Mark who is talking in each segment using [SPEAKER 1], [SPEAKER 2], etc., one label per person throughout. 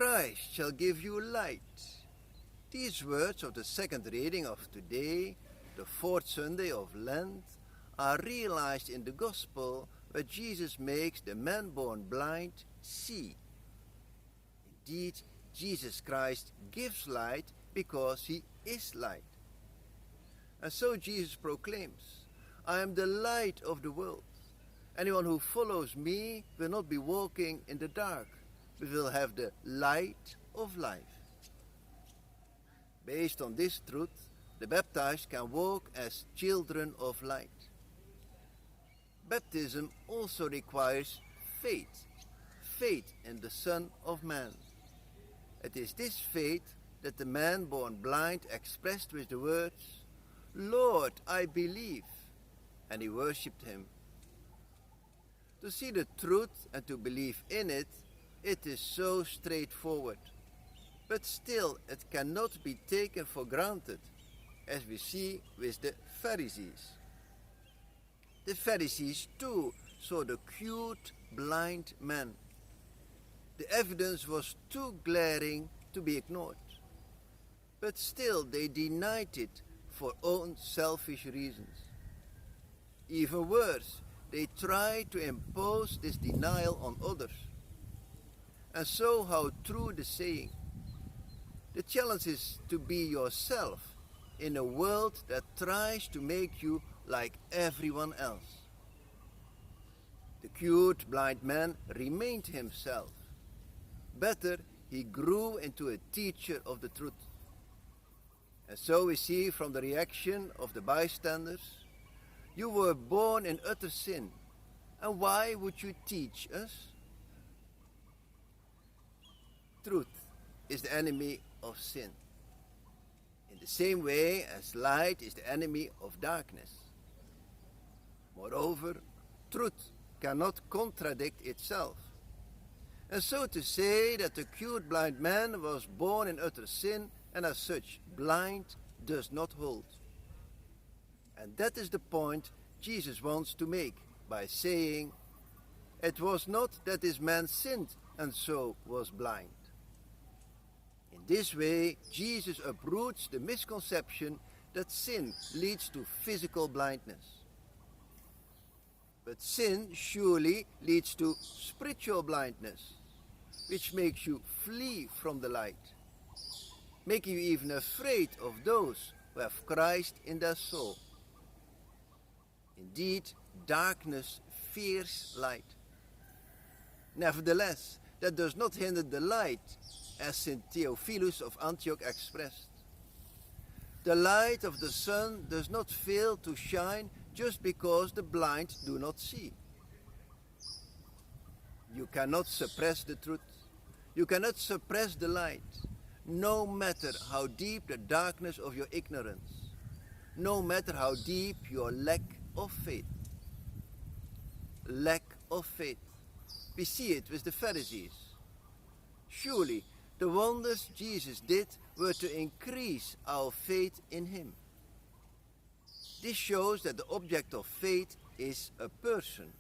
[SPEAKER 1] Christ shall give you light. These words of the second reading of today, the fourth Sunday of Lent, are realized in the Gospel where Jesus makes the man born blind see. Indeed, Jesus Christ gives light because he is light. And so Jesus proclaims, I am the light of the world. Anyone who follows me will not be walking in the dark, but will have the light of life. Based on this truth, the baptized can walk as children of light. Baptism also requires faith in the Son of Man. It is this faith that the man born blind expressed with the words, Lord, I believe, and he worshipped him. To see the truth and to believe in it, it is so straightforward. But still, it cannot be taken for granted, as we see with the Pharisees. The Pharisees too saw the cute blind man. The evidence was too glaring to be ignored. But still they denied it for own selfish reasons. Even worse, they tried to impose this denial on others. And so how true the saying, the challenge is to be yourself in a world that tries to make you like everyone else. The cute blind man remained himself. Better, he grew into a teacher of the truth. And so we see from the reaction of the bystanders, you were born in utter sin, and why would you teach us? Truth is the enemy of sin, in the same way as light is the enemy of darkness. Moreover, truth cannot contradict itself. And so to say that the cute blind man was born in utter sin and as such blind does not hold. And that is the point Jesus wants to make by saying, it was not that this man sinned and so was blind. In this way, Jesus uproots the misconception that sin leads to physical blindness. But sin surely leads to spiritual blindness, which makes you flee from the light, making you even afraid of those who have Christ in their soul. Indeed, darkness fears light. Nevertheless, that does not hinder the light, as St. Theophilus of Antioch expressed. The light of the sun does not fail to shine just because the blind do not see. You cannot suppress the truth. You cannot suppress the light, no matter how deep the darkness of your ignorance, no matter how deep your lack of faith. Lack of faith. We see it with the Pharisees. Surely, the wonders Jesus did were to increase our faith in him. This shows that the object of faith is a person,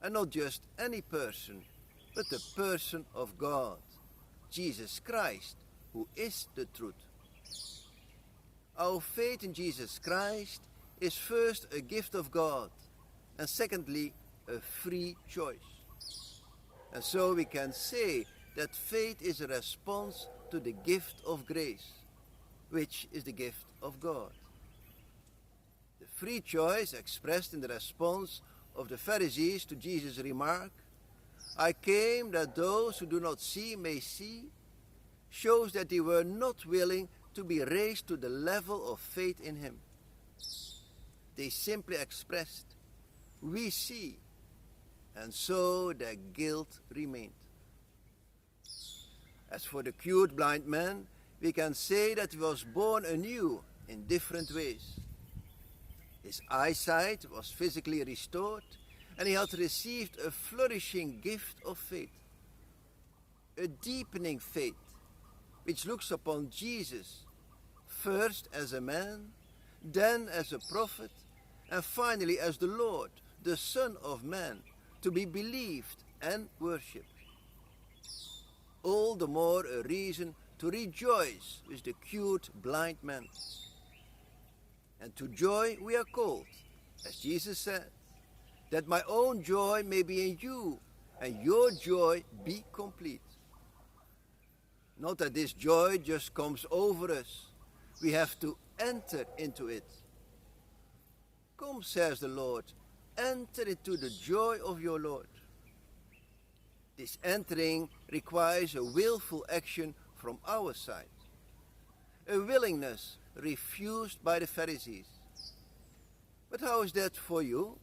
[SPEAKER 1] and not just any person, but the person of God, Jesus Christ, who is the truth. Our faith in Jesus Christ is first a gift of God, and secondly, a free choice. And so we can say that faith is a response to the gift of grace, which is the gift of God. The free choice expressed in the response of the Pharisees to Jesus' remark, I came that those who do not see may see, shows that they were not willing to be raised to the level of faith in him. They simply expressed, we see, and so their guilt remained. As for the cute blind man, we can say that he was born anew in different ways. His eyesight was physically restored, and he had received a flourishing gift of faith. A deepening faith, which looks upon Jesus, first as a man, then as a prophet, and finally as the Lord, the Son of Man, to be believed and worshipped. all the more a reason to rejoice with the cured blind man. And to joy we are called, as Jesus said, that my own joy may be in you, and your joy be complete. Not that this joy just comes over us. We have to enter into it. Come, says the Lord, enter into the joy of your Lord. This entering requires a willful action from our side, a willingness refused by the Pharisees. But how is that for you?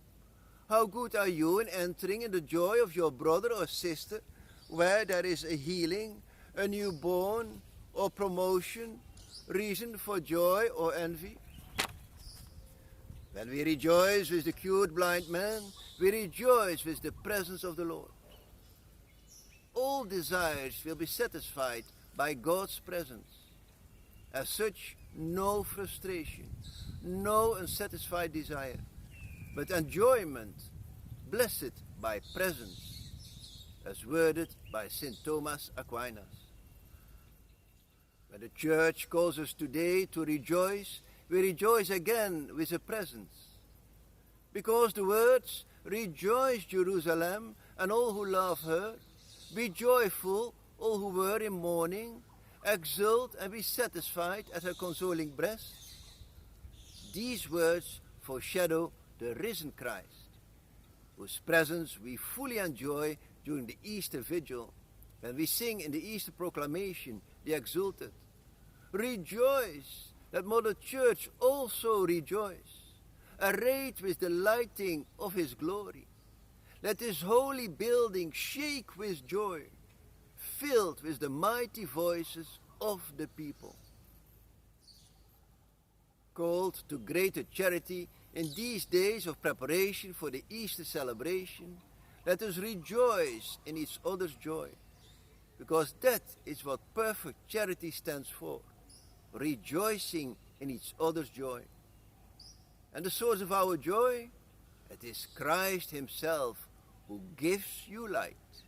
[SPEAKER 1] How good are you in entering in the joy of your brother or sister, where there is a healing, a newborn, or promotion, reason for joy or envy? When we rejoice with the cured blind man, we rejoice with the presence of the Lord. All desires will be satisfied by God's presence. As such, no frustration, no unsatisfied desire, but enjoyment, blessed by presence, as worded by St. Thomas Aquinas. When the Church calls us today to rejoice, we rejoice again with a presence. Because the words, "Rejoice, Jerusalem, and all who love her, be joyful, all who were in mourning, exult and be satisfied at her consoling breast," these words foreshadow the risen Christ, whose presence we fully enjoy during the Easter Vigil, when we sing in the Easter proclamation, the Exultet, "Rejoice, let Mother Church also rejoice, arrayed with the lighting of his glory. Let this holy building shake with joy, filled with the mighty voices of the people." Called to greater charity in these days of preparation for the Easter celebration, let us rejoice in each other's joy, because that is what perfect charity stands for, rejoicing in each other's joy. And the source of our joy, it is Christ himself, who gives you light.